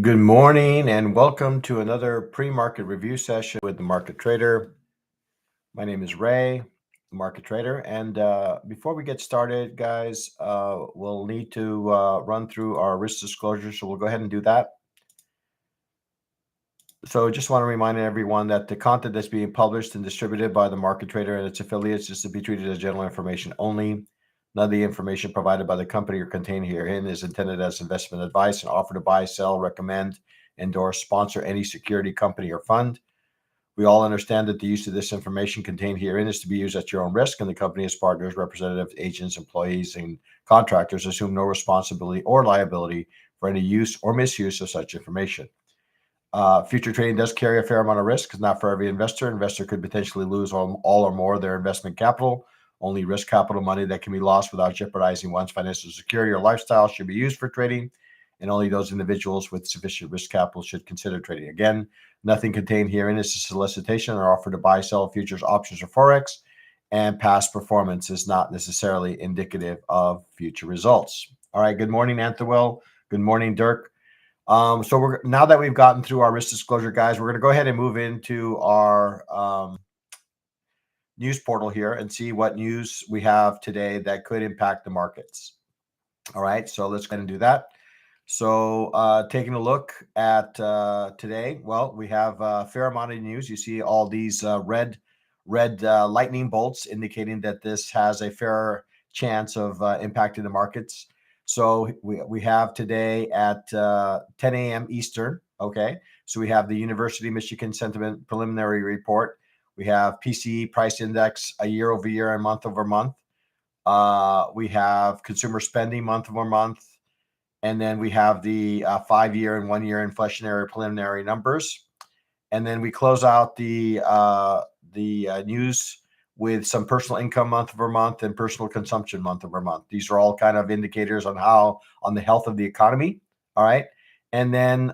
Good morning and welcome to another pre-market review session with the Market Trader. My name is Ray, the Market Trader. And before we get started, guys, we'll need to run through our risk disclosure. So we'll go ahead and do that. So just want to remind everyone that the content that's being published and distributed by the Market Trader and its affiliates is to be treated as general information only. None of the information provided by the company or contained herein is intended as investment advice and offer to buy, sell, recommend, endorse, sponsor any security, company, or fund. We all understand that the use of this information contained herein is to be used at your own risk, and the company, its partners, representatives, agents, employees, and contractors assume no responsibility or liability for any use or misuse of such information. Future trading does carry a fair amount of risk. It's not for every investor. Investor could potentially lose all or more of their investment capital. Only risk capital money that can be lost without jeopardizing one's financial security or lifestyle should be used for trading, and only those individuals with sufficient risk capital should consider trading. Again, nothing contained herein is a solicitation or offer to buy, sell futures, options, or forex, and past performance is not necessarily indicative of future results. All right. Good morning, Anthewell. Good morning, Dirk. So now that we've gotten through our risk disclosure, guys, we're going to go ahead and move into our news portal here and see what news we have today that could impact the markets. All right, so let's go ahead and do that. So taking a look at today, well, we have a fair amount of news. You see all these red lightning bolts indicating that this has a fair chance of impacting the markets. So we have today at 10 a.m. Eastern, okay? So we have the University of Michigan Sentiment Preliminary Report. We have PCE price index year over year and month over month. We have consumer spending month over month. And then we have the 5-year and 1-year inflationary preliminary numbers. And then we close out the news with some personal income month over month and personal consumption month over month. These are all kind of indicators on the health of the economy. All right. And then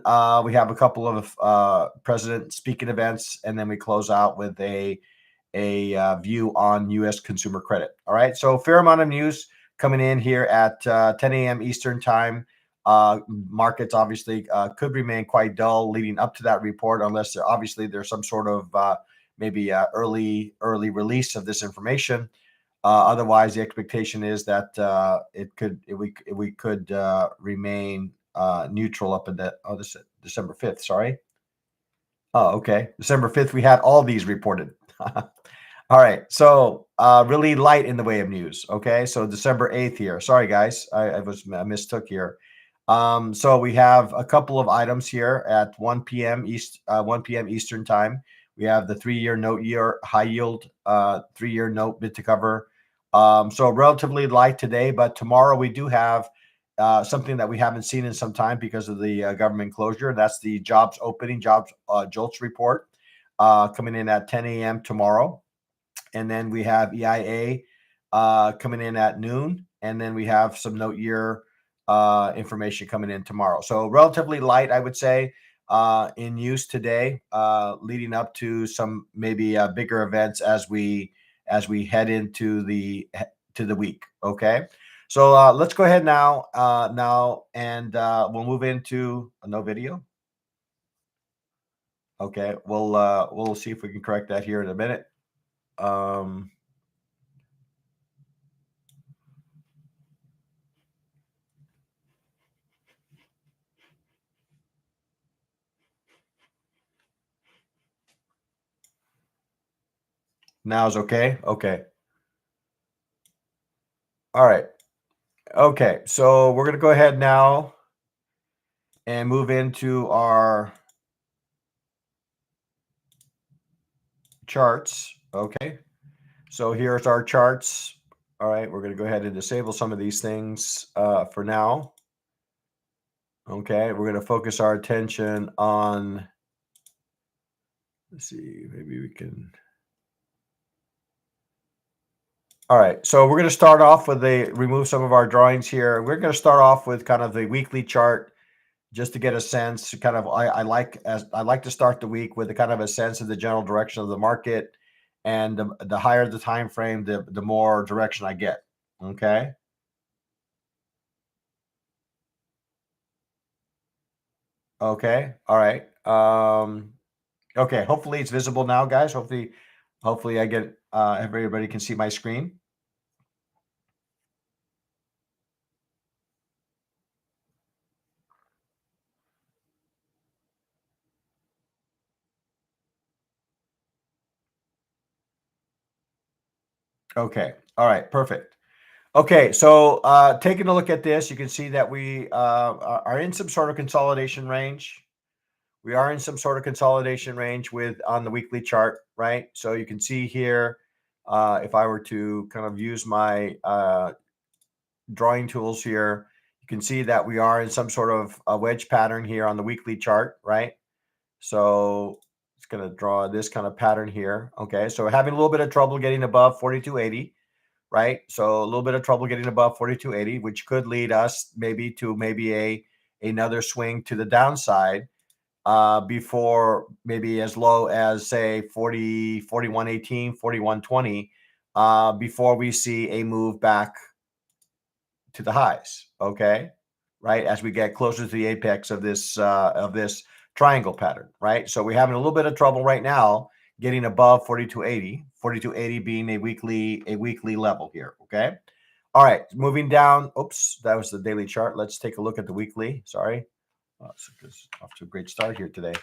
we have a couple of president speaking events, and then we close out with a view on U.S. consumer credit. All right. So fair amount of news coming in here at 10 a.m. Eastern time. Markets obviously could remain quite dull leading up to that report, unless there's some sort of maybe early release of this information. Otherwise, the expectation is that we could remain neutral up in this December 5th. Sorry. Oh, okay. December 5th, we had all these reported. All right. So really light in the way of news. Okay. So December 8th here. Sorry, guys. I mistook here. So we have a couple of items here at 1 p.m. Eastern time. We have the 3-year note year high yield 3-year note bid to cover. So relatively light today, but tomorrow we do have something that we haven't seen in some time because of the government closure. That's the jobs JOLTS report coming in at 10 a.m. tomorrow. And then we have EIA coming in at noon. And then we have some note year information coming in tomorrow. So relatively light, I would say, in use today, leading up to some maybe bigger events as we head into the week. Okay. So let's go ahead now and we'll move into no video. Okay, we'll see if we can correct that here in a minute. Now is okay. Okay. All right. Okay, so we're going to go ahead now and move into our charts. Okay, so here's our charts. All right, we're going to go ahead and disable some of these things for now. Okay, we're going to focus our attention on, let's see, maybe we can. All right, so we're going to start off with remove some of our drawings here. We're going to start off with kind of the weekly chart, just to get a sense. Kind of, I like to start the week with a kind of a sense of the general direction of the market, and the higher the time frame, the more direction I get. Okay. Okay. All right. Okay. Hopefully it's visible now, guys. Hopefully I get everybody can see my screen. Okay. All right. Perfect. Okay. So taking a look at this, you can see that we are in some sort of consolidation range. We are in some sort of consolidation range with on the weekly chart, right? So you can see here, if I were to kind of use my drawing tools here, you can see that we are in some sort of a wedge pattern here on the weekly chart, right? So it's going to draw this kind of pattern here. Okay, so having a little bit of trouble getting above 4280, right? So a little bit of trouble getting above 4280, which could lead us maybe a another swing to the downside before maybe as low as say 4118, 4120, before we see a move back to the highs. Okay, right, as we get closer to the apex of this triangle pattern, right? So we're having a little bit of trouble right now getting above 4280, 4280 being a weekly level here. Okay, all right, moving down. Oops, that was the daily chart. Let's take a look at the weekly. Sorry, it's off to a great start here today.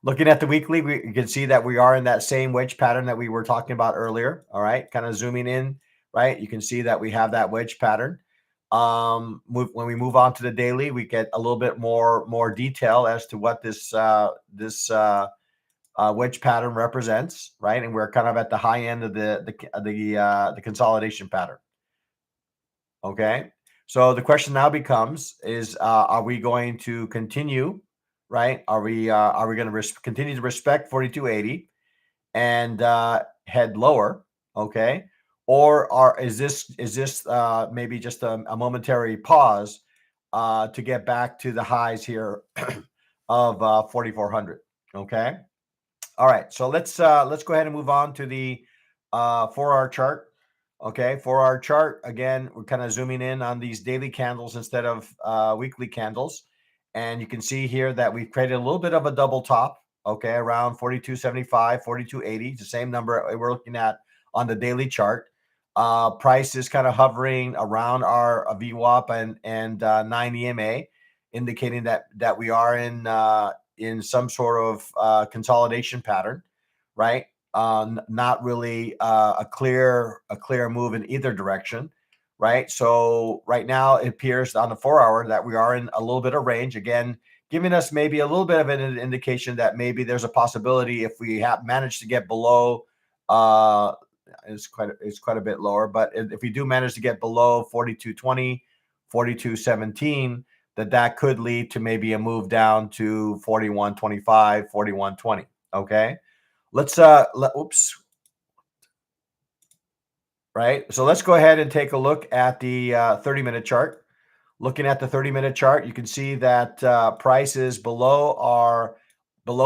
Looking at the weekly, you can see that we are in that same wedge pattern that we were talking about earlier. All right, kind of zooming in, right? You can see that we have that wedge pattern. When we move on to the daily, we get a little bit more detail as to what this wedge pattern represents, right? And we're kind of at the high end of the consolidation pattern. Okay, so the question now becomes: are we going to continue? Right? Are we going to continue to respect 4280 and head lower? Okay, or is this maybe just a momentary pause to get back to the highs here of 4400? Okay, all right. So let's go ahead and move on to the 4-hour chart. Okay, for our chart, again, we're kind of zooming in on these daily candles instead of weekly candles. And you can see here that we've created a little bit of a double top, okay, around 4275, 4280, the same number we're looking at on the daily chart. Price is kind of hovering around our VWAP and 9 EMA, indicating that we are in some sort of consolidation pattern, right? Not really a clear move in either direction, right? So right now it appears on the 4-hour that we are in a little bit of range again, giving us maybe a little bit of an indication that maybe there's a possibility if we have managed to get below. It's quite a bit lower, but if we do manage to get below 4220, 4217, that could lead to maybe a move down to 4125, 4120. Okay. Oops. Right. So let's go ahead and take a look at the 30-minute chart. Looking at the 30-minute chart, you can see that price is below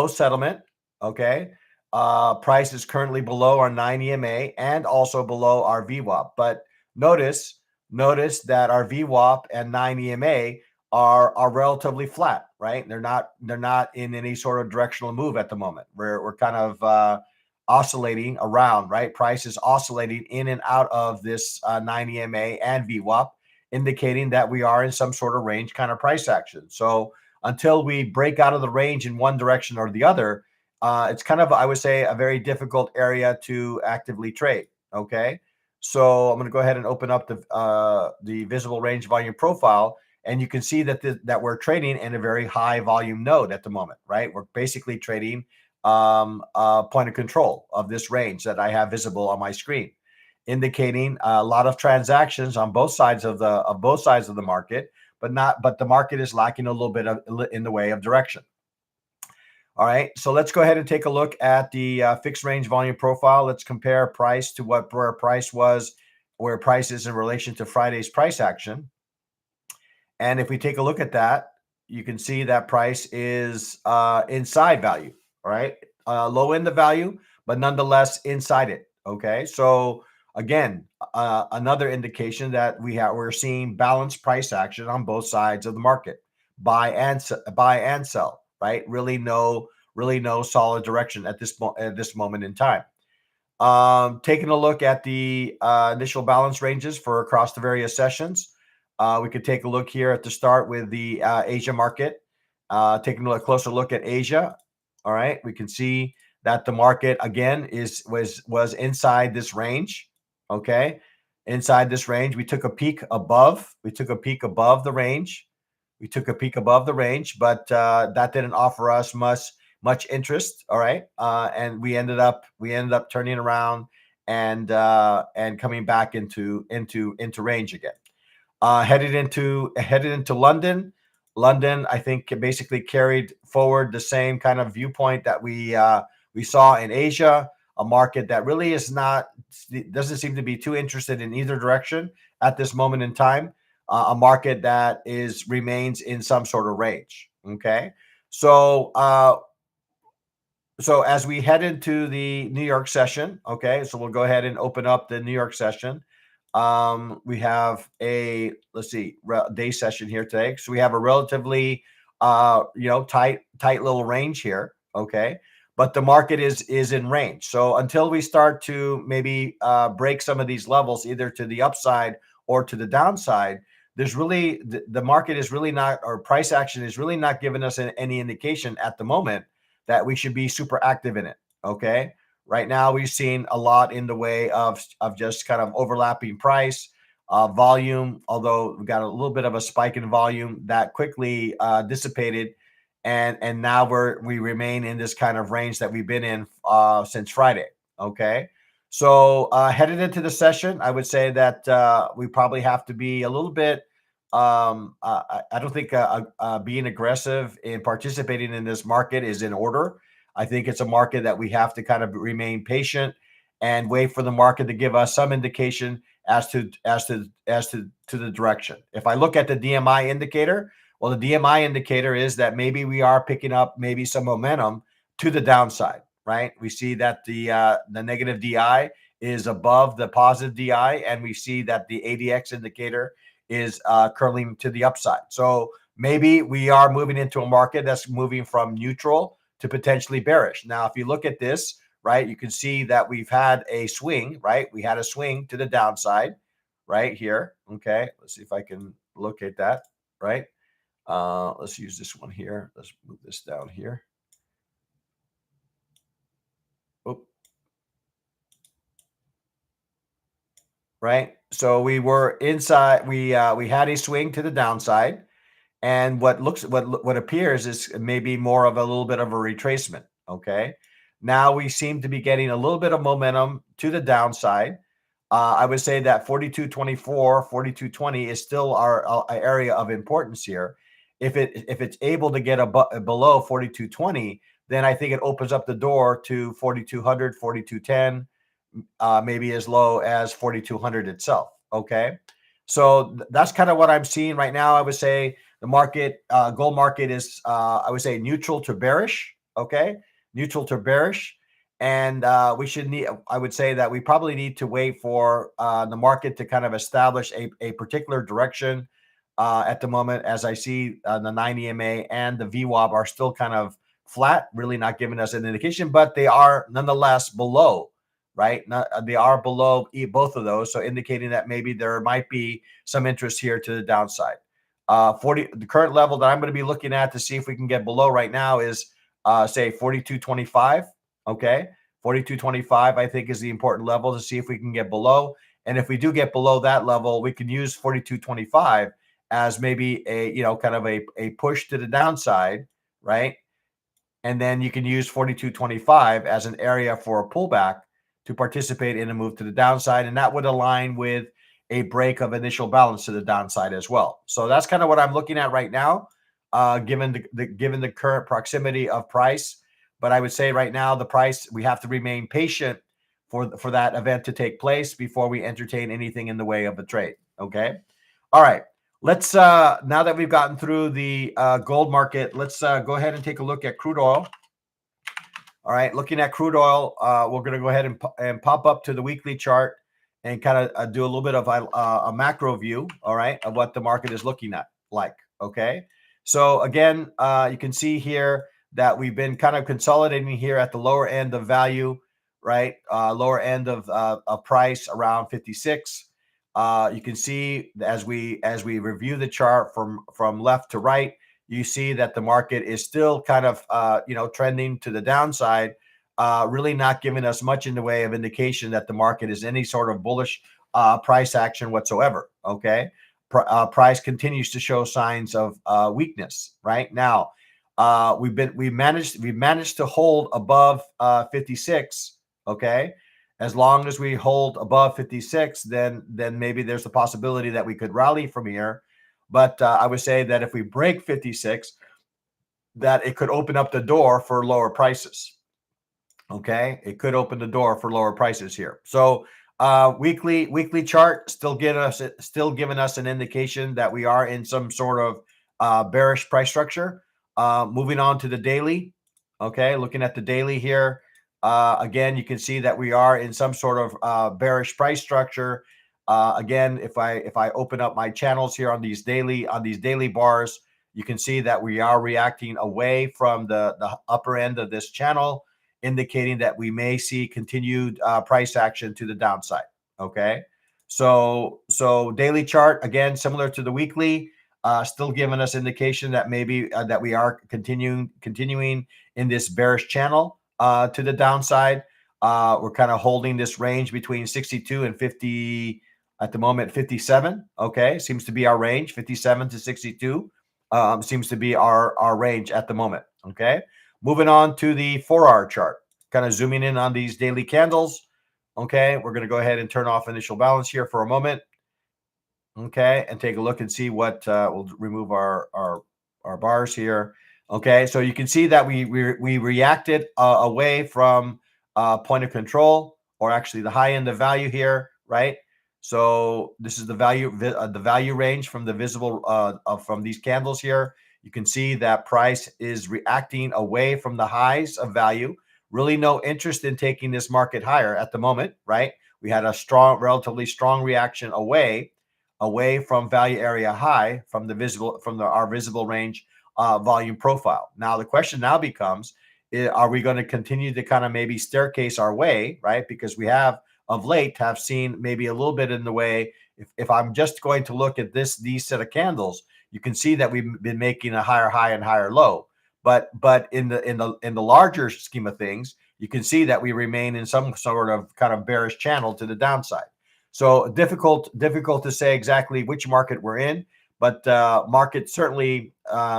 settlement. Okay. Price is currently below our 9 EMA and also below our VWAP. But notice that our VWAP and 9 EMA are relatively flat, right? They're not in any sort of directional move at the moment. We're kind of oscillating around, right? Price is oscillating in and out of this 9 EMA and VWAP, indicating that we are in some sort of range kind of price action. So until we break out of the range in one direction or the other, it's kind of, I would say, a very difficult area to actively trade. Okay, so I'm going to go ahead and open up the visible range volume profile, and you can see that we're trading in a very high volume node at the moment, right? We're basically trading point of control of this range that I have visible on my screen, indicating a lot of transactions on both sides of the market, but the market is lacking a little bit in the way of direction. All right, so let's go ahead and take a look at the fixed range volume profile. Let's compare price to where price is in relation to Friday's price action. And if we take a look at that, you can see that price is inside value, all right? Low end of value, but nonetheless inside it, okay? So again, another indication that we're seeing balanced price action on both sides of the market, buy and sell, right? Really no solid direction at this moment in time. Taking a look at the initial balance ranges for across the various sessions, we could take a look here at the start with the Asia market. Taking a closer look at Asia. All right, we can see that the market again was inside this range. Okay, inside this range, we took a peek above. We took a peek above the range. We took a peek above the range, but that didn't offer us much interest. All right, and we ended up turning around and coming back into range again. Headed into London. London, I think, basically carried forward the same kind of viewpoint that we saw in Asia, a market that really doesn't seem to be too interested in either direction at this moment in time. A market that remains in some sort of range. Okay, so as we head into the New York session, okay, so we'll go ahead and open up the New York session. We have a day session here today. So we have a relatively tight little range here, okay? But the market is in range. So until we start to maybe break some of these levels, either to the upside or to the downside, there's really the market is really not, or price action is really not giving us any indication at the moment that we should be super active in it. Okay. Right now, we've seen a lot in the way of just kind of overlapping price, volume, although we got a little bit of a spike in volume that quickly dissipated. And now we remain in this kind of range that we've been in since Friday. Okay. So headed into the session, I would say that we probably have to be a little bit, I don't think being aggressive in participating in this market is in order. I think it's a market that we have to kind of remain patient and wait for the market to give us some indication as to the direction. If I look at the DMI indicator, well, the DMI indicator is that maybe we are picking up maybe some momentum to the downside, right? We see that the negative DI is above the positive DI, and we see that the ADX indicator is curling to the upside. So maybe we are moving into a market that's moving from neutral to potentially bearish. Now, if you look at this, right, you can see that we've had a swing, right? We had a swing to the downside right here. Okay, let's see if I can locate that, right? Let's use this one here. Let's move this down here. Oh. Right. So we were inside, we had a swing to the downside. And what appears is maybe more of a little bit of a retracement. Okay. Now we seem to be getting a little bit of momentum to the downside. I would say that 42.24, 42.20 is still our area of importance here. If it's able to get below 42.20, then I think it opens up the door to 4200, 4210, maybe as low as 4200 itself. Okay. So that's kind of what I'm seeing right now. I would say the market, gold market is, I would say, neutral to bearish. Okay, neutral to bearish, and I would say that we probably need to wait for the market to kind of establish a particular direction. At the moment, as I see, the 90 MA and the VWAP are still kind of flat, really not giving us an indication, but they are nonetheless below. Right, they are below both of those, so indicating that maybe there might be some interest here to the downside. The current level that I'm going to be looking at to see if we can get below right now is say 42.25. Okay, 42.25 I think is the important level to see if we can get below. And if we do get below that level, we can use 42.25 as maybe a kind of a push to the downside, right? And then you can use 42.25 as an area for a pullback to participate in a move to the downside, and that would align with a break of initial balance to the downside as well. So that's kind of what I'm looking at right now, given the current proximity of price. But I would say right now the price, we have to remain patient for that event to take place before we entertain anything in the way of a trade. Okay, all right. Let's now that we've gotten through the gold market, let's go ahead and take a look at crude oil. All right, looking at crude oil, we're going to go ahead and pop up to the weekly chart and kind of do a little bit of a macro view, all right, of what the market is looking at like. Okay, So again, you can see here that we've been kind of consolidating here at the lower end of value, right? Lower end of price around 56. You can see as we review the chart from left to right, you see that the market is still kind of trending to the downside, really not giving us much in the way of indication that the market is any sort of bullish price action whatsoever. Okay, price continues to show signs of weakness. Right now, we've managed to hold above 56. Okay, as long as we hold above 56, then maybe there's a possibility that we could rally from here. But I would say that if we break 56, that it could open up the door for lower prices. Okay, it could open the door for lower prices here. So weekly chart still giving us an indication that we are in some sort of bearish price structure. Moving on to the daily. Okay, looking at the daily here. Again, you can see that we are in some sort of bearish price structure. Again, if I open up my channels here on these daily bars, you can see that we are reacting away from the upper end of this channel, indicating that we may see continued price action to the downside. Okay, so daily chart again, similar to the weekly, still giving us indication that maybe that we are continuing in this bearish channel to the downside. We're kind of holding this range between 62 and 50 at the moment. 57. Okay, seems to be our range. 57 to 62 seems to be our range at the moment. Okay. Moving on to the 4-hour chart, kind of zooming in on these daily candles. Okay, we're going to go ahead and turn off initial balance here for a moment. Okay, and take a look and see what we'll remove our bars here. Okay, so you can see that we reacted away from point of control, or actually the high end of value here, right? So this is the value range from the visible from these candles here. You can see that price is reacting away from the highs of value. Really no interest in taking this market higher at the moment, right? We had a relatively strong reaction away from value area high from our visible range volume profile. Now the question now becomes, are we going to continue to kind of maybe staircase our way, right? Because we have of late have seen maybe a little bit in the way. If I'm just going to look at these set of candles, you can see that we've been making a higher high and higher low. But in the larger scheme of things, you can see that we remain in some sort of kind of bearish channel to the downside. So difficult to say exactly which market we're in, but market certainly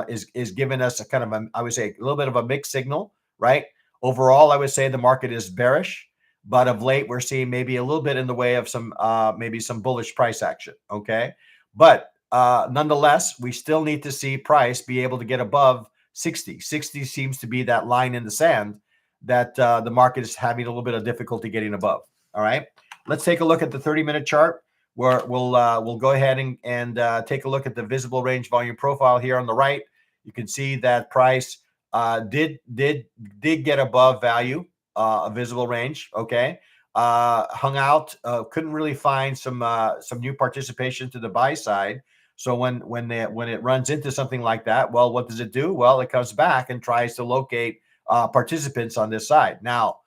is giving us a kind of I would say a little bit of a mixed signal, right? Overall, I would say the market is bearish, but of late we're seeing maybe a little bit in the way of some maybe some bullish price action. Okay, but nonetheless, we still need to see price be able to get above 60. 60 seems to be that line in the sand that the market is having a little bit of difficulty getting above. All right, let's take a look at the 30-minute chart, where we'll go ahead and take a look at the visible range volume profile here on the right. You can see that price did get above value, a visible range. Okay, hung out, couldn't really find some new participation to the buy side. So when it runs into something like that, well, what does it do? Well, it comes back and tries to locate participants on this side. Now,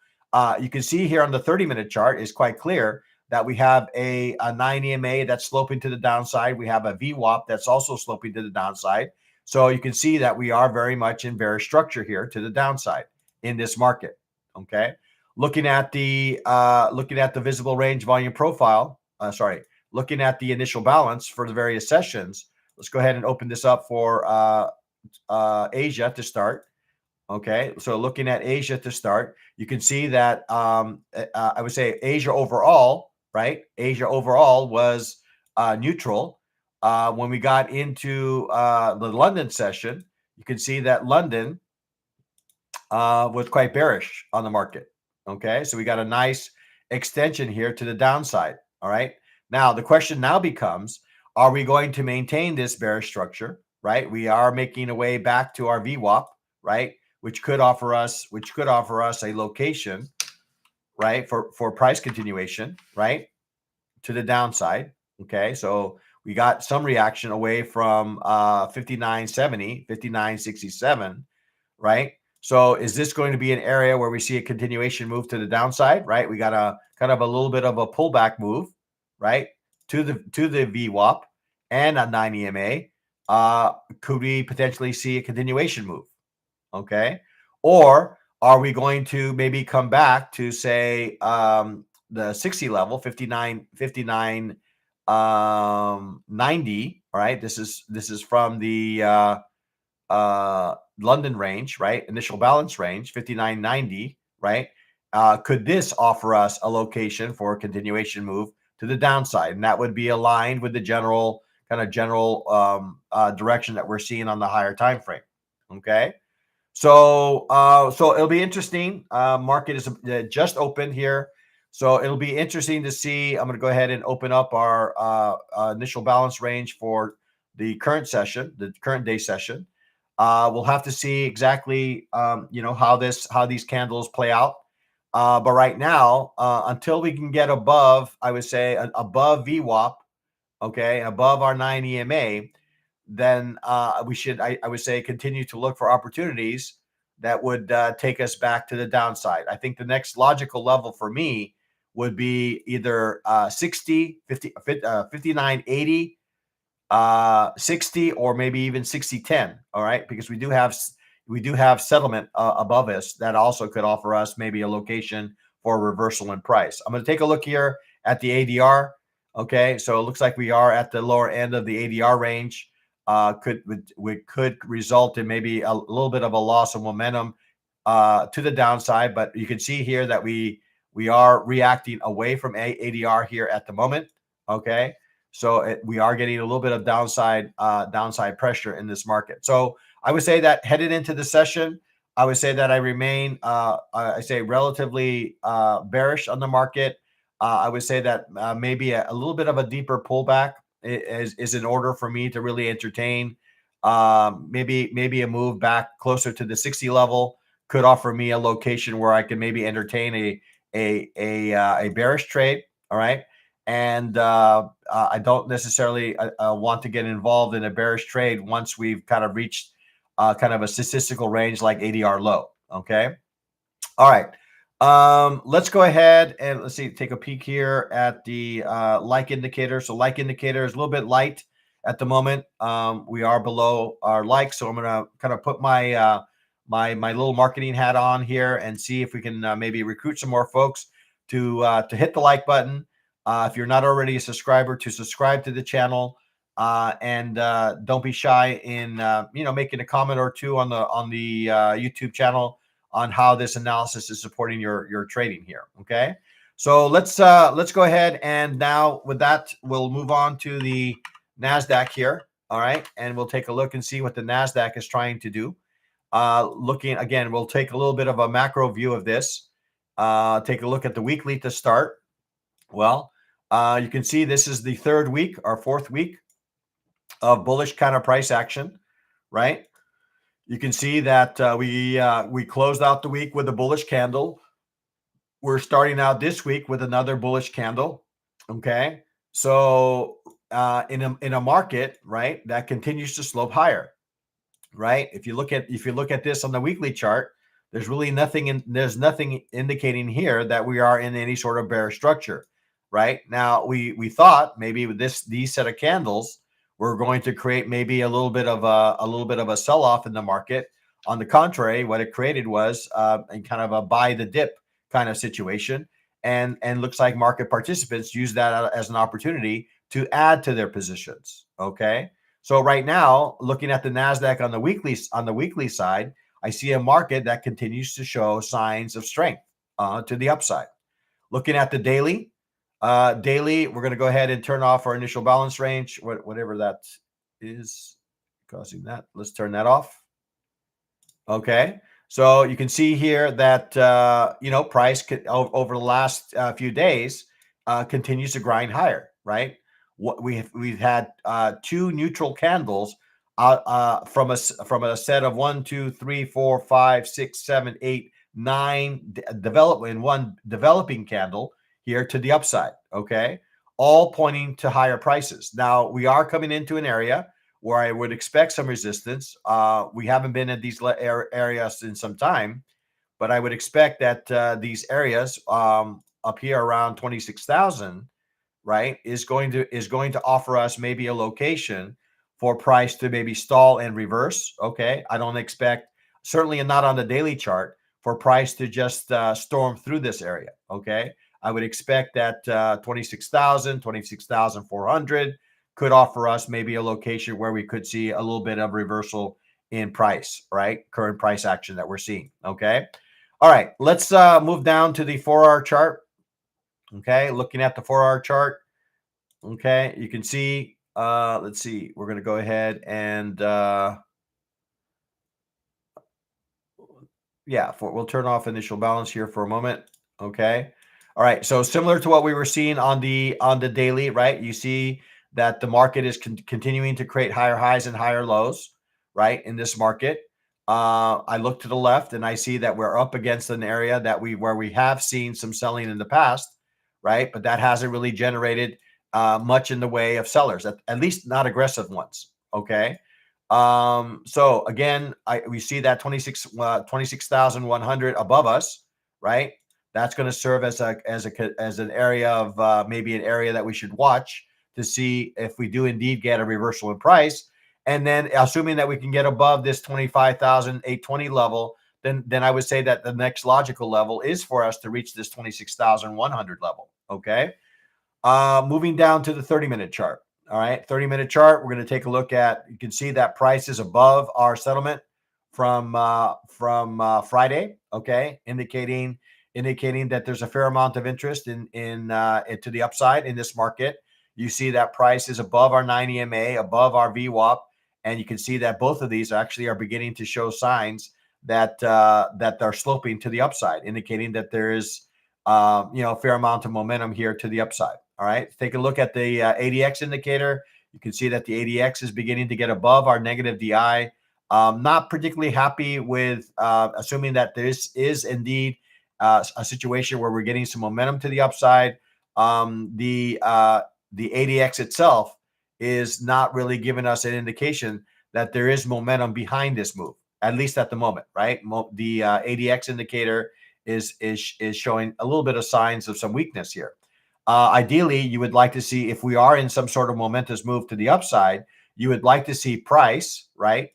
you can see here on the 30-minute chart is quite clear that we have a 9 EMA that's sloping to the downside. We have a VWAP that's also sloping to the downside. So you can see that we are very much in bearish structure here to the downside in this market. Okay, looking at the visible range volume profile. Looking at the initial balance for the various sessions. Let's go ahead and open this up for Asia to start. Okay, so looking at Asia to start, you can see that I would say Asia overall, right? Asia overall was neutral. When we got into the London session, you can see that London was quite bearish on the market. Okay, so we got a nice extension here to the downside. All right, now the question now becomes, are we going to maintain this bearish structure? Right, we are making a way back to our VWAP, right, which could offer us a location, right, for price continuation, right, to the downside. Okay, so We got some reaction away from 59.70, 59.67, right? So is this going to be an area where we see a continuation move to the downside, right? We got a kind of a little bit of a pullback move, right? To the VWAP and a 9 EMA. Could we potentially see a continuation move? Okay. Or are we going to maybe come back to say the 60 level, 59, 59, 90, all right? This is from the London range, right? Initial balance range, 59.90, right? Could this offer us a location for a continuation move to the downside? And that would be aligned with the general direction that we're seeing on the higher time frame. Okay. So it'll be interesting. Market is just opened here. So it'll be interesting to see. I'm going to go ahead and open up our initial balance range for the current session, the current day session. We'll have to see exactly, how these candles play out. But right now, until we can get above, I would say above VWAP, okay, above our 9 EMA, then we should, I would say, continue to look for opportunities that would take us back to the downside. I think the next logical level for me would be either 60, 50, 59, 80, 60, or maybe even 60, 10. All right. Because we do have settlement above us that also could offer us maybe a location for a reversal in price. I'm going to take a look here at the ADR. Okay. So it looks like we are at the lower end of the ADR range. Could result in maybe a little bit of a loss of momentum to the downside. But you can see here that we are reacting away from ADR here at the moment. Okay. So we are getting a little bit of downside pressure in this market. So I would say that headed into the session, I would say that I remain, I say relatively bearish on the market. I would say that maybe a little bit of a deeper pullback is in order for me to really entertain. Maybe a move back closer to the 60 level could offer me a location where I can maybe entertain a bearish trade. All right. And I don't necessarily want to get involved in a bearish trade once we've kind of reached kind of a statistical range like ADR low. Okay. All right. Let's go ahead and let's see, take a peek here at the like indicator. So like indicator is a little bit light at the moment. We are below our like. So I'm going to kind of put my my little marketing hat on here and see if we can maybe recruit some more folks to hit the like button. If you're not already a subscriber, to subscribe to the channel, and don't be shy in making a comment or two on the YouTube channel on how this analysis is supporting your trading here. Okay, so let's go ahead, and now with that we'll move on to the NASDAQ here. All right, and we'll take a look and see what the NASDAQ is trying to do. Looking again, we'll take a little bit of a macro view of this. Take a look at the weekly to start. Well, you can see this is the third week or fourth week of bullish kind of price action, right? You can see that we closed out the week with a bullish candle. We're starting out this week with another bullish candle. Okay, so in a market, right, that continues to slope higher, right? If you look at this on the weekly chart, there's really nothing there's nothing indicating here that we are in any sort of bearish structure. Right now, we thought maybe with these set of candles, we're going to create maybe a little bit of a sell-off in the market. On the contrary, what it created was kind of a buy the dip kind of situation, and looks like market participants use that as an opportunity to add to their positions. Okay, so right now, looking at the NASDAQ on the weekly side, I see a market that continues to show signs of strength to the upside. Looking at the daily. Daily, we're going to go ahead and turn off our initial balance range, whatever that is causing that. Let's turn that off. Okay. So you can see here that, price over the last few days continues to grind higher, right? We've had two neutral candles from a set of 1, 2, 3, 4, 5, 6, 7, 8, 9 one developing candle here to the upside. Okay. all pointing to higher prices. Now, we are coming into an area where I would expect some resistance. We haven't been at these areas in some time, but I would expect that these areas up here around 26,000, right, is going to offer us maybe a location for price to maybe stall and reverse. Okay, I don't expect, certainly not on the daily chart, for price to just storm through this area. Okay, I would expect that 26,000, 26,400 could offer us maybe a location where we could see a little bit of reversal in price, right? Current price action that we're seeing. Okay. All right. Let's move down to the 4-hour chart. Okay. Looking at the 4-hour chart. Okay. You can see, let's see, we're going to go ahead and, we'll turn off initial balance here for a moment. Okay. All right. So similar to what we were seeing on the daily, right? You see that the market is continuing to create higher highs and higher lows, right? In this market, I look to the left and I see that we're up against an area where we have seen some selling in the past, right? But that hasn't really generated much in the way of sellers, at least not aggressive ones. Okay. So again, we see that 26,100 above us, right? That's going to serve as an area of maybe an area that we should watch to see if we do indeed get a reversal in price. And then assuming that we can get above this 25,820 level, then I would say that the next logical level is for us to reach this 26,100 level. Okay. Moving down to the 30-minute chart. All right, 30-minute chart. We're going to take a look at. You can see that price is above our settlement from Friday. Okay, indicating that there's a fair amount of interest in to the upside in this market. You see that price is above our 9 EMA, above our VWAP, and you can see that both of these actually are beginning to show signs that they're sloping to the upside, indicating that there is a fair amount of momentum here to the upside. All right, take a look at the ADX indicator. You can see that the ADX is beginning to get above our negative DI. Not particularly happy with assuming that this is indeed a situation where we're getting some momentum to the upside. The ADX itself is not really giving us an indication that there is momentum behind this move, at least at the moment, right? The ADX indicator is showing a little bit of signs of some weakness here. Ideally, you would like to see, if we are in some sort of momentous move to the upside, you would like to see price, right?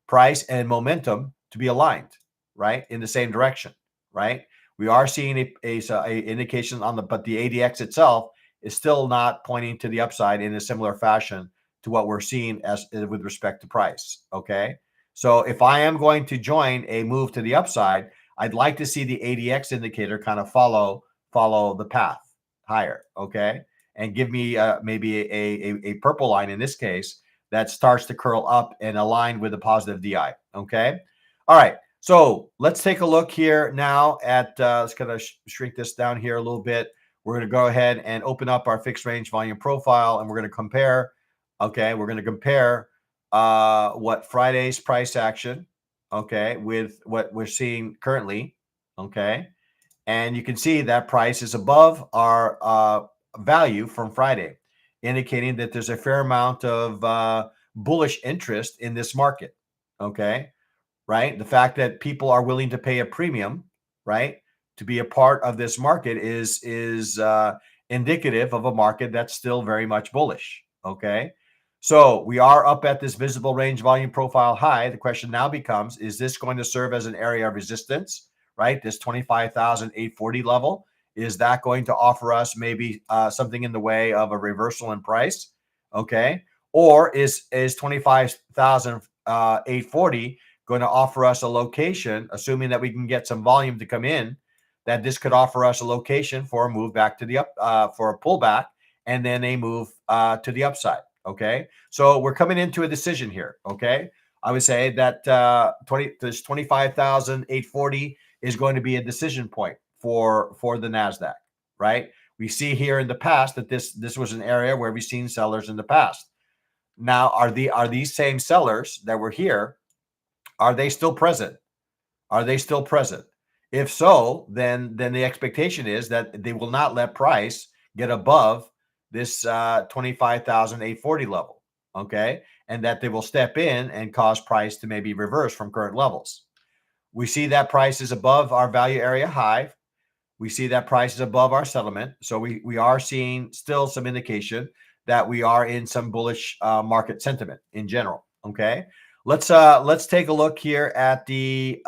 Price and momentum to be aligned, right? In the same direction, right? We are seeing a indication but the ADX itself is still not pointing to the upside in a similar fashion to what we're seeing with respect to price. Okay. So if I am going to join a move to the upside, I'd like to see the ADX indicator kind of follow the path higher, okay, and give me maybe a purple line in this case that starts to curl up and align with a positive DI. Okay, all right. So let's take a look here now at let's kind of shrink this down here a little bit. We're going to go ahead and open up our fixed range volume profile, and we're going to compare. Okay, we're going to compare what Friday's price action, okay, with what we're seeing currently. Okay. And you can see that price is above our value from Friday, indicating that there's a fair amount of bullish interest in this market. Okay, right? The fact that people are willing to pay a premium, right, to be a part of this market is indicative of a market that's still very much bullish. Okay, so we are up at this visible range volume profile high. The question now becomes: is this going to serve as an area of resistance? Right, this 25,840 level, is that going to offer us maybe something in the way of a reversal in price? Okay, or is 25,840 going to offer us a location, assuming that we can get some volume to come in, that this could offer us a location for a move back to the up, for a pullback, and then a move to the upside? Okay, so we're coming into a decision here. Okay, I would say that this 25,840 is going to be a decision point for the NASDAQ, right? We see here in the past that this was an area where we've seen sellers in the past. Now, are these same sellers that were here, are they still present? Are they still present? If so, then the expectation is that they will not let price get above this 25,840 level, okay? And that they will step in and cause price to maybe reverse from current levels. We see that price is above our value area high. We see that price is above our settlement. So we are seeing still some indication that we are in some bullish market sentiment in general. Okay. Let's take a look here at the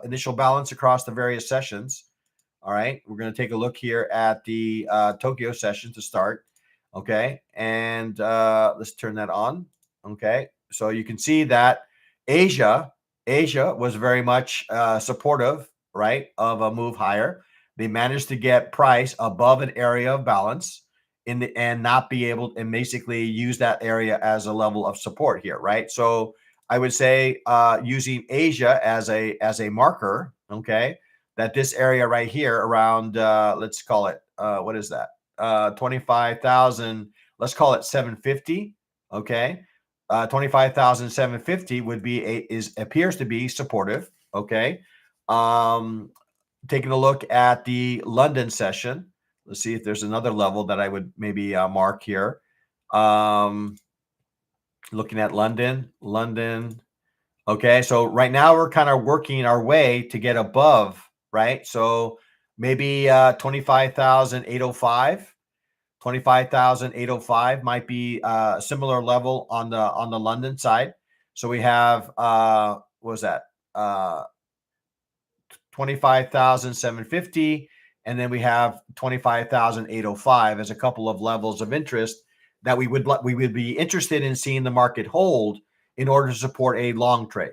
initial balance across the various sessions. All right. We're going to take a look here at the Tokyo session to start. Okay. And let's turn that on. Okay. So you can see that Asia was very much supportive, right, of a move higher. They managed to get price above an area of balance and not be able and basically use that area as a level of support here, right? So I would say using Asia as a marker, okay, that this area right here around let's call it what is that? 25,000, let's call it 750, okay? 25,750 would be appears to be supportive, okay? Taking a look at the London session. Let's see if there's another level that I would maybe mark here. Looking at London. Okay, so right now we're kind of working our way to get above, right? So maybe 25,805. 25,805 might be a similar level on the London side. So we have what was that? 25,750, and then we have 25,805 as a couple of levels of interest that we would be interested in seeing the market hold in order to support a long trade.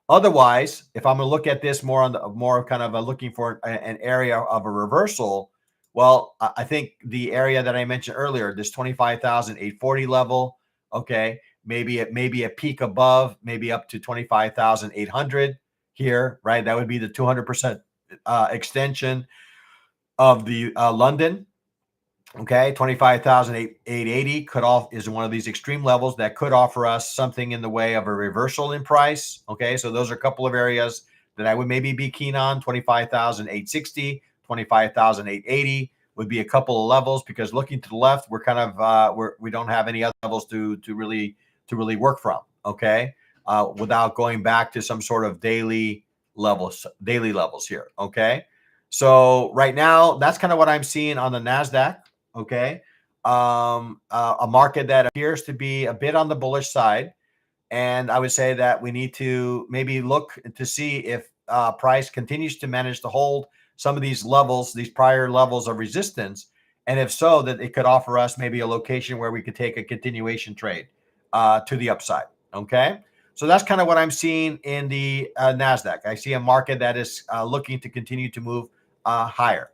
Otherwise, if I'm going to look at this more on the more kind of looking for an area of a reversal, well, I think the area that I mentioned earlier, this 25,840 level, okay, maybe a peak above, maybe up to 25,800 here, right? That would be the 200% extension of the London. Okay, 25,880 is one of these extreme levels that could offer us something in the way of a reversal in price. Okay, so those are a couple of areas that I would maybe be keen on. 25,860, 25,880 would be a couple of levels, because looking to the left, we're kind of we don't have any other levels to really work from. Okay, without going back to some sort of daily levels here. Okay, so right now that's kind of what I'm seeing on the NASDAQ. Okay, a market that appears to be a bit on the bullish side, and I would say that we need to maybe look to see if price continues to manage to hold some of these levels, these prior levels of resistance, and if so, that it could offer us maybe a location where we could take a continuation trade to the upside. Okay, so that's kind of what I'm seeing in the NASDAQ. I see a market that is looking to continue to move higher.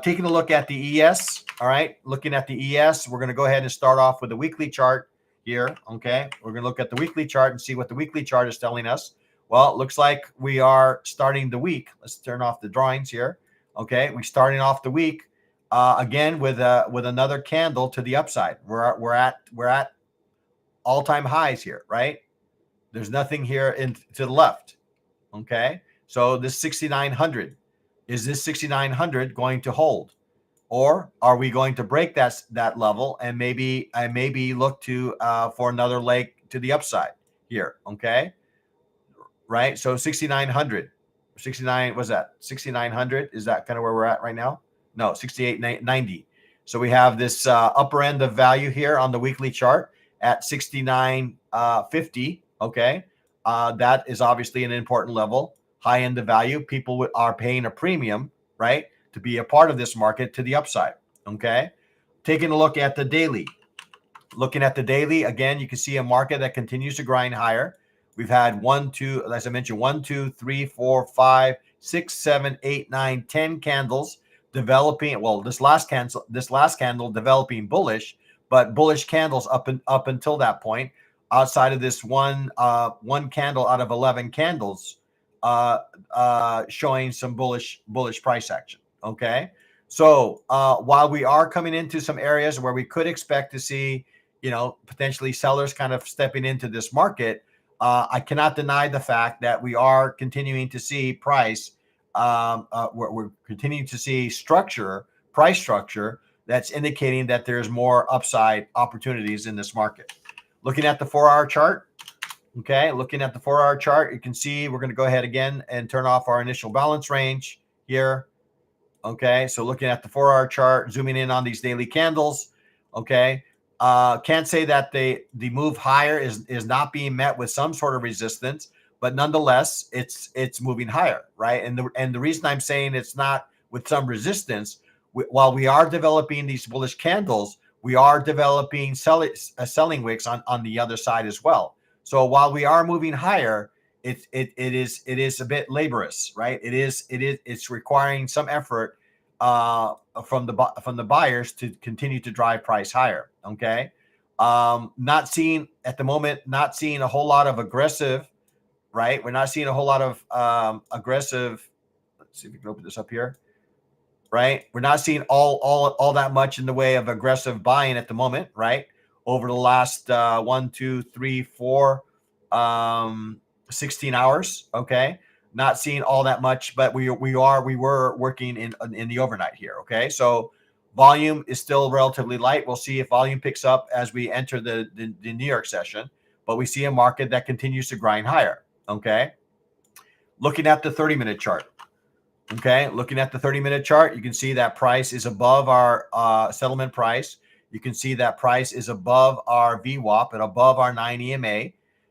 Taking a look at the ES. All right, looking at the ES, we're going to go ahead and start off with the weekly chart here. Okay, we're going to look at the weekly chart and see what the weekly chart is telling us. Well, it looks like we are starting the week. Let's turn off the drawings here. Okay, we're starting off the week again with another candle to the upside. We're at all-time highs here, right? There's nothing here to the left. Okay, so this 6,900. Is this 6,900 going to hold, or are we going to break that level and maybe look to for another leg to the upside here? Okay, right. So 6,900, 69 was that 6,900? Is that kind of where we're at right now? No, 68.90. So we have this upper end of value here on the weekly chart at 69.50. Okay, that is obviously an important level. High end of value. People are paying a premium, right, to be a part of this market to the upside. Okay, taking a look at the daily. Looking at the daily again, you can see a market that continues to grind higher. We've had 1, 2, as I mentioned, 1, 2, 3, 4, 5, 6, 7, 8, 9, 10 candles developing. Well, this last candle developing bullish, but bullish candles up until that point. Outside of this one candle out of 11 candles, showing some bullish price action. Okay, so while we are coming into some areas where we could expect to see, potentially sellers kind of stepping into this market, I cannot deny the fact that we are continuing to see price. We're continuing to see price structure that's indicating that there's more upside opportunities in this market. Looking at the 4-hour chart, okay, looking at the 4-hour chart, you can see we're going to go ahead again and turn off our initial balance range here. Okay, so looking at the 4-hour chart, zooming in on these daily candles, okay, can't say that the move higher is not being met with some sort of resistance, but nonetheless, it's moving higher, right? And the reason I'm saying it's not with some resistance, while we are developing these bullish candles, we are developing selling wicks on the other side as well. So while we are moving higher, it is a bit laborious, right? It's requiring some effort from the buyers to continue to drive price higher. Okay, not seeing at the moment, not seeing a whole lot of aggressive, right? We're not seeing a whole lot of aggressive. Let's see if we can open this up here. Right, we're not seeing all that much in the way of aggressive buying at the moment, right? Over the last 1, 2, 3, 4, 16 hours. Okay, not seeing all that much, but we were working in the overnight here. Okay, so volume is still relatively light. We'll see if volume picks up as we enter the New York session, but we see a market that continues to grind higher. Okay, looking at the 30-minute chart. Okay, looking at the 30-minute chart, you can see that price is above our settlement price. You can see that price is above our VWAP and above our 9 EMA.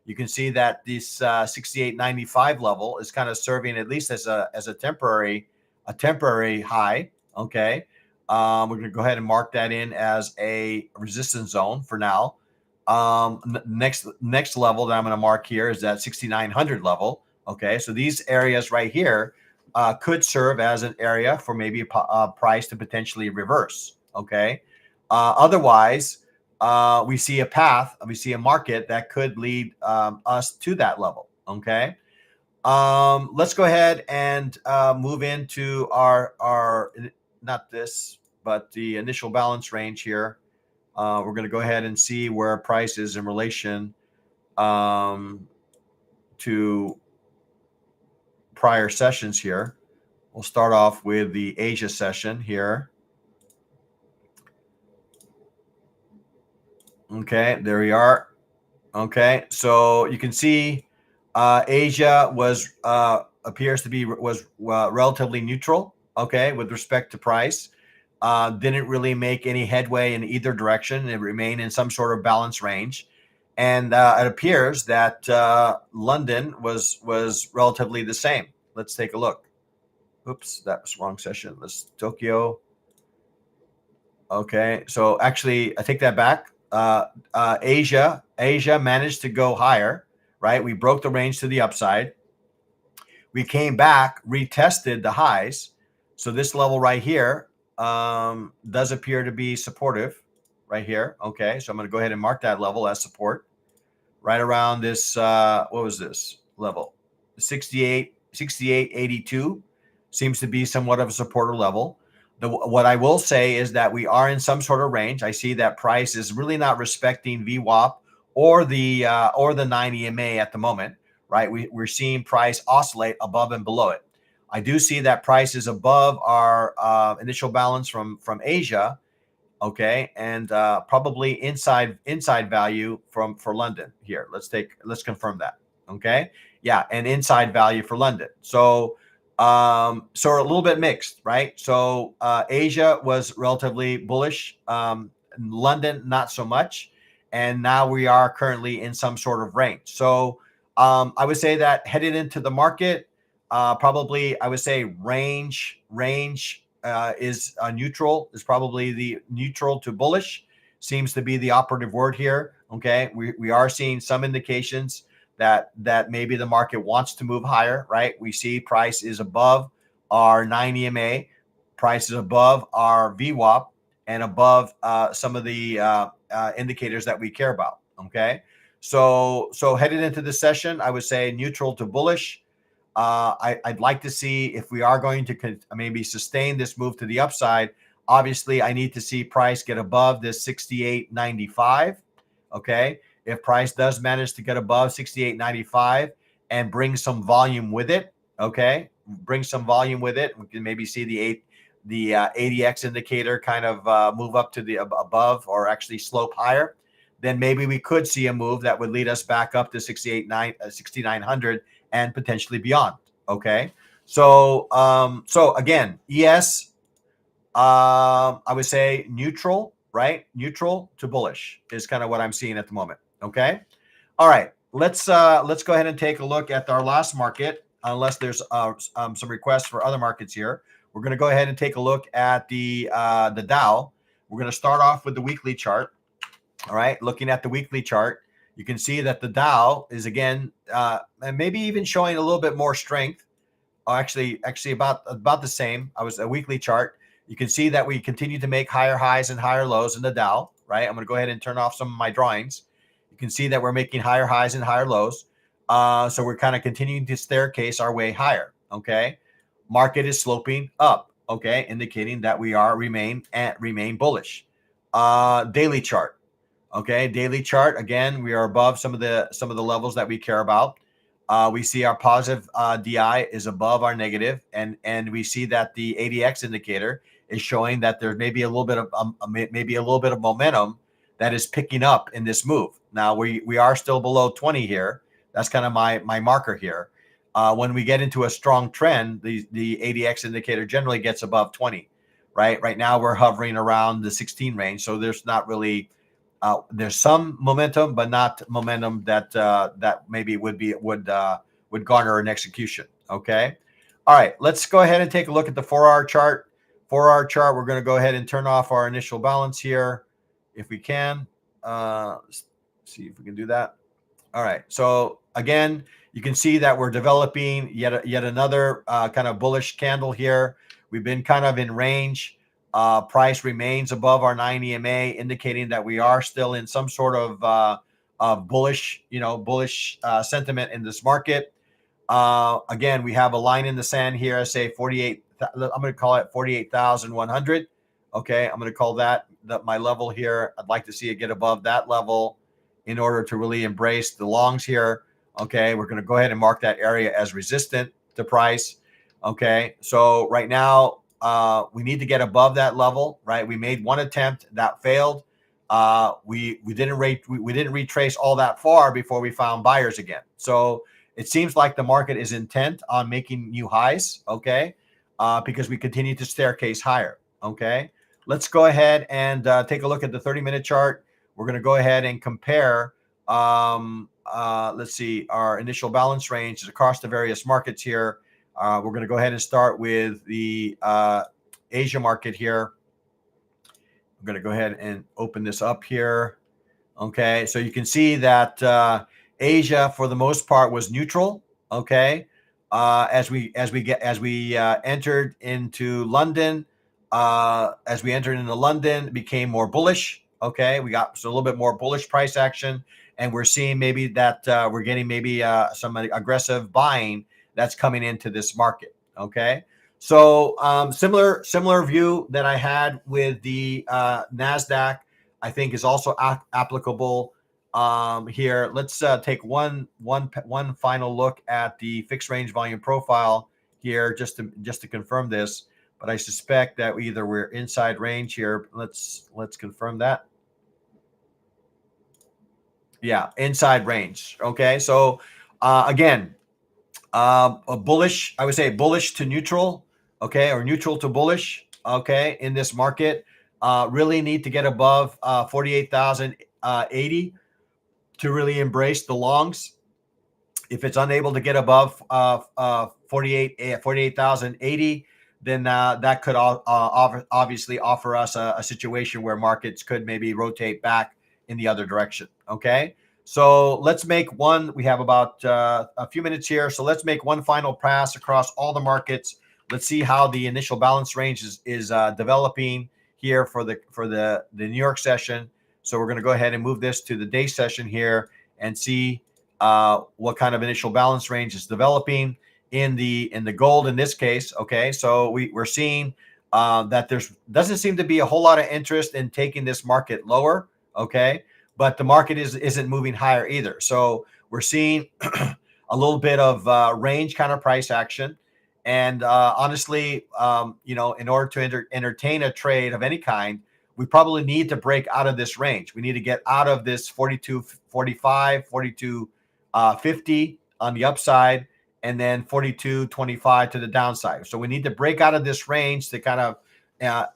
You can see that this 68.95 level is kind of serving at least as a temporary high. Okay, we're going to go ahead and mark that in as a resistance zone for now. Next level that I'm going to mark here is that 6,900 level. Okay, so these areas right here could serve as an area for maybe a price to potentially reverse. Okay. Otherwise, we see a path, we see a market that could lead us to that level. Okay. Let's go ahead and move into our not this, but the initial balance range here. We're going to go ahead and see where price is in relation to prior sessions here. We'll start off with the Asia session here. Okay, there we are. Okay, so you can see Asia appears to be relatively neutral. Okay, with respect to price, didn't really make any headway in either direction. It remained in some sort of balance range, and it appears that London was relatively the same. Let's take a look. Oops, that was wrong session. Let's Tokyo. Okay, so actually, I take that back. Asia managed to go higher, right? We broke the range to the upside. We came back, retested the highs. So this level right here does appear to be supportive right here. Okay, so I'm going to go ahead and mark that level as support right around this. What was this level? 68.82 seems to be somewhat of a supporter level. What I will say is that we are in some sort of range. I see that price is really not respecting VWAP or the 9 EMA at the moment, right? We're seeing price oscillate above and below it. I do see that price is above our initial balance from Asia, okay, and probably inside value for London here. Let's confirm that, okay? Yeah, and inside value for London. So a little bit mixed, right? So Asia was relatively bullish, London not so much, and now we are currently in some sort of range. So I would say that headed into the market, probably I would say range is neutral, is probably the neutral to bullish seems to be the operative word here. Okay, we are seeing some indications that maybe the market wants to move higher, right? We see price is above our 9 EMA, price is above our VWAP, and above some of the indicators that we care about. Okay, so headed into the session, I would say neutral to bullish. I'd like to see if we are going to maybe sustain this move to the upside. Obviously, I need to see price get above this 68.95. Okay. If price does manage to get above 68.95 and bring some volume with it, okay, bring some volume with it, we can maybe see ADX indicator kind of move up to the above or actually slope higher, then maybe we could see a move that would lead us back up to 6,900 and potentially beyond. Okay. So again, ES, I would say neutral, right? Neutral to bullish is kind of what I'm seeing at the moment. Okay. All right. Let's go ahead and take a look at our last market, unless there's some requests for other markets here. We're going to go ahead and take a look at the Dow. We're going to start off with the weekly chart. All right. Looking at the weekly chart, you can see that the Dow is again, and maybe even showing a little bit more strength. Actually about the same. I was a weekly chart. You can see that we continue to make higher highs and higher lows in the Dow, right? I'm going to go ahead and turn off some of my drawings. You can see that we're making higher highs and higher lows. So we're kind of continuing to staircase our way higher. Okay. Market is sloping up. Okay. Indicating that we remain bullish. Daily chart. Okay. Daily chart. Again, we are above some of the levels that we care about. We see our positive DI is above our negative, and we see that the ADX indicator is showing that there may be a little bit of momentum that is picking up in this move. Now we are still below 20 here. That's kind of my marker here. When we get into a strong trend, the ADX indicator generally gets above 20. Right now we're hovering around the 16 range, so there's not really. There's some momentum, but not momentum that maybe would garner an execution. Okay. All right. Let's go ahead and take a look at the 4-hour chart. 4-hour chart. We're going to go ahead and turn off our initial balance here, if we can. See if we can do that. All right. So again, you can see that we're developing yet another kind of bullish candle here. We've been kind of in range. Price remains above our 9 EMA, indicating that we are still in some sort of bullish sentiment in this market. Again, we have a line in the sand here. I say 48. I'm going to call it 48,100. Okay, I'm going to call that my level here. I'd like to see it get above that level in order to really embrace the longs here. Okay, we're going to go ahead and mark that area as resistant to price. Okay, so right now, we need to get above that level, right? We made one attempt that failed. We didn't retrace all that far before we found buyers again. So it seems like the market is intent on making new highs, okay? Because we continue to staircase higher, okay? Let's go ahead and take a look at the 30-minute chart. We're going to go ahead and compare. Let's see, our initial balance ranges across the various markets here. We're going to go ahead and start with the Asia market here. I'm going to go ahead and open this up here. Okay, so you can see that Asia, for the most part, was neutral. Okay, as we entered into London, it became more bullish. Okay, we got a little bit more bullish price action, and we're seeing maybe that we're getting maybe some aggressive buying that's coming into this market. Okay. So similar view that I had with the NASDAQ, I think is also applicable here. Let's take one final look at the fixed range volume profile here, just to confirm this. But I suspect that we're inside range here. Let's confirm that. Yeah, inside range. Okay. So again, a bullish, I would say bullish to neutral, okay, or neutral to bullish, okay, in this market. Really need to get above 48,080 to really embrace the longs. If it's unable to get above 48,080, then that could obviously offer us a situation where markets could maybe rotate back in the other direction. Okay. So let's make one. We have about a few minutes here. So let's make one final pass across all the markets. Let's see how the initial balance range is developing here for the New York session. So we're going to go ahead and move this to the day session here and see what kind of initial balance range is developing in the gold in this case. Okay, so we're seeing that doesn't seem to be a whole lot of interest in taking this market lower. Okay. But the market isn't moving higher either. So we're seeing a little bit of range kind of price action. And honestly, in order to entertain a trade of any kind, we probably need to break out of this range. We need to get out of this 42.45, 42.50 on the upside, and then 42.25 to the downside. So we need to break out of this range to kind of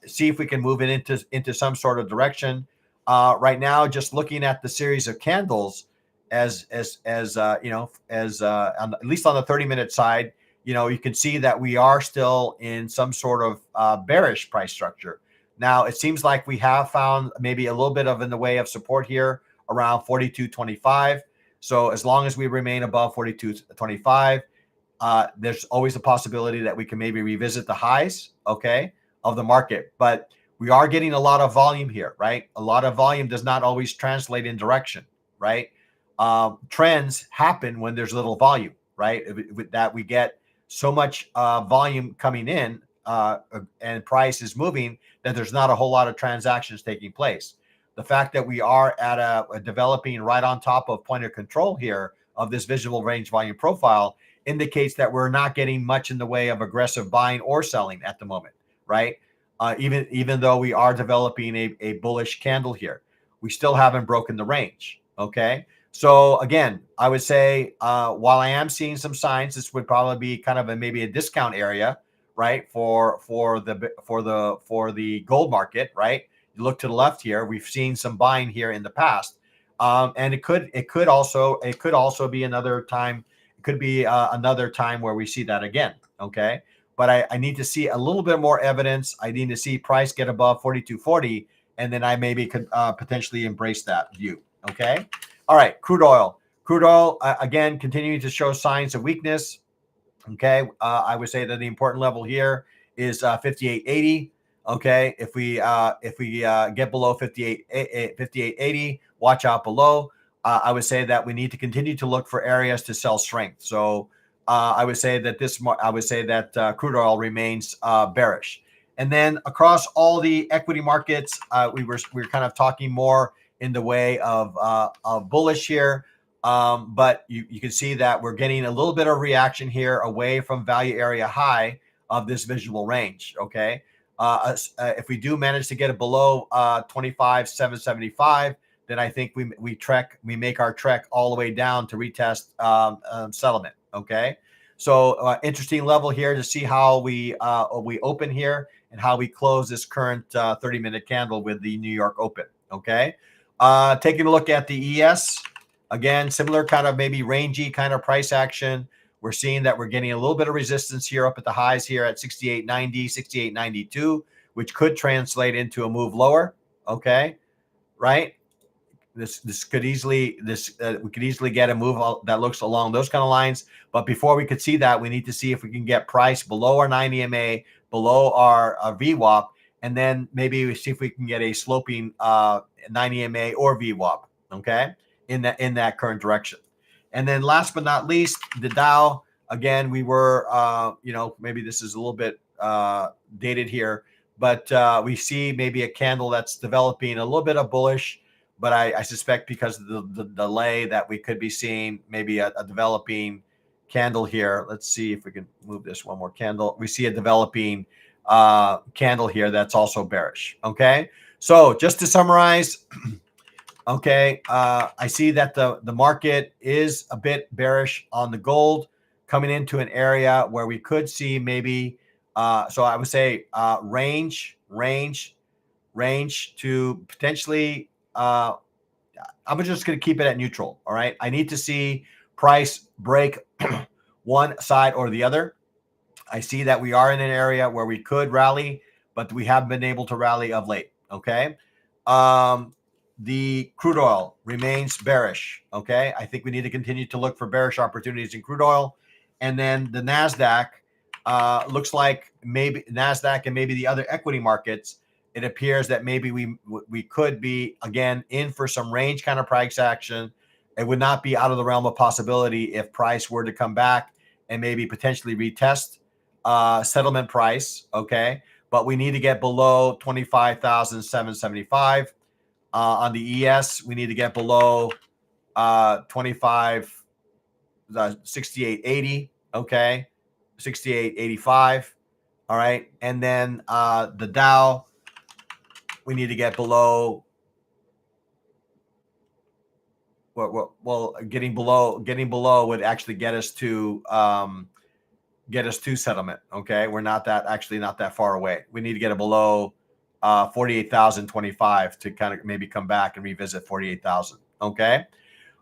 see if we can move it into some sort of direction. Right now, just looking at the series of candles, at least on the 30-minute side, you can see that we are still in some sort of bearish price structure. Now, it seems like we have found maybe a little bit of in the way of support here around 42.25. So as long as we remain above 42.25, there's always a possibility that we can maybe revisit the highs, okay, of the market. But we are getting a lot of volume here, right? A lot of volume does not always translate in direction, right? Trends happen when there's little volume, right? That we get so much volume coming in and price is moving that there's not a whole lot of transactions taking place. The fact that we are at a developing right on top of point of control here of this visual range volume profile indicates that we're not getting much in the way of aggressive buying or selling at the moment, right? Even though we are developing a bullish candle here, we still haven't broken the range, okay? So again, I would say while I am seeing some signs, this would probably be kind of maybe a discount area, right, for the gold market, right? You look to the left here, we've seen some buying here in the past, and it could also be another time. It could be another time where we see that again, okay? But I need to see a little bit more evidence. I need to see price get above 42.40, and then I maybe could potentially embrace that view, okay? All right, crude oil. Crude oil, again, continuing to show signs of weakness. Okay, I would say that the important level here is 58.80. Okay, if we get below 58.80, watch out below. I would say that we need to continue to look for areas to sell strength. So I would say that crude oil remains bearish. And then across all the equity markets, we were kind of talking more in the way of bullish here. But you can see that we're getting a little bit of reaction here away from value area high of this visual range. Okay. If we do manage to get it below 25,775, then I think we make our trek all the way down to retest settlement. Okay. So interesting level here to see how we open here and how we close this current 30-minute candle with the New York Open. Okay. Taking a look at the ES, again, similar kind of maybe rangy kind of price action. We're seeing that we're getting a little bit of resistance here up at the highs here at 68.90, 68.92, which could translate into a move lower. Okay, right? We could easily get a move that looks along those kind of lines. But before we could see that, we need to see if we can get price below our 90 MA, below our VWAP, and then maybe we see if we can get a sloping 90 MA or VWAP. Okay, in that current direction. And then last but not least, the Dow. Again, we were maybe this is a little bit dated here, but we see maybe a candle that's developing a little bit of bullish. But I suspect because of the delay that we could be seeing maybe a developing candle here. Let's see if we can move this one more candle. We see a developing candle here that's also bearish. Okay, so just to summarize, okay, I see that the market is a bit bearish on the gold, coming into an area where we could see maybe. So I would say range to potentially. I'm just going to keep it at neutral. All right. I need to see price break one side or the other. I see that we are in an area where we could rally, but we haven't been able to rally of late. Okay. The crude oil remains bearish. Okay. I think we need to continue to look for bearish opportunities in crude oil. And then the NASDAQ looks like maybe NASDAQ and maybe the other equity markets. It appears that maybe we could be again in for some range kind of price action. It would not be out of the realm of possibility if price were to come back and maybe potentially retest settlement price. Okay, but we need to get below 25,775 on the ES. We need to get below 68.80. Okay, 68.85. All right. And then the Dow, we need to get below. Well, getting below would actually get us to settlement. Okay, we're not that far away. We need to get it below 48,025 to kind of maybe come back and revisit 48,000. Okay.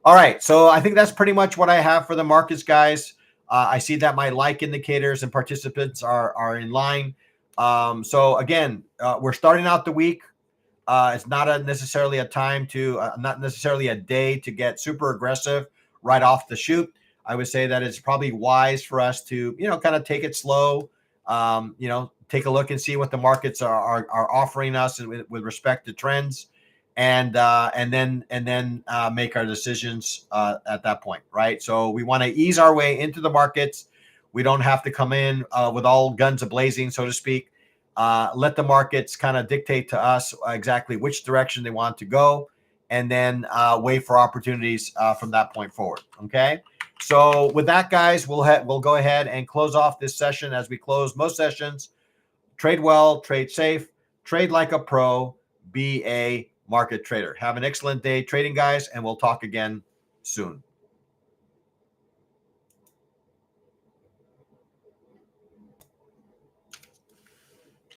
All right. So I think that's pretty much what I have for the markets, guys. I see that my like indicators and participants are in line. So again, we're starting out the week. It's not necessarily a time to, not necessarily a day to get super aggressive right off the shoot. I would say that it's probably wise for us to, kind of take it slow. Take a look and see what the markets are offering us with respect to trends, and then make our decisions at that point, right? So we want to ease our way into the markets. We don't have to come in with all guns a-blazing, so to speak. Let the markets kind of dictate to us exactly which direction they want to go, and then wait for opportunities from that point forward. Okay. So with that, guys, we'll go ahead and close off this session as we close most sessions. Trade well, trade safe, trade like a pro, be a market trader. Have an excellent day trading, guys, and we'll talk again soon.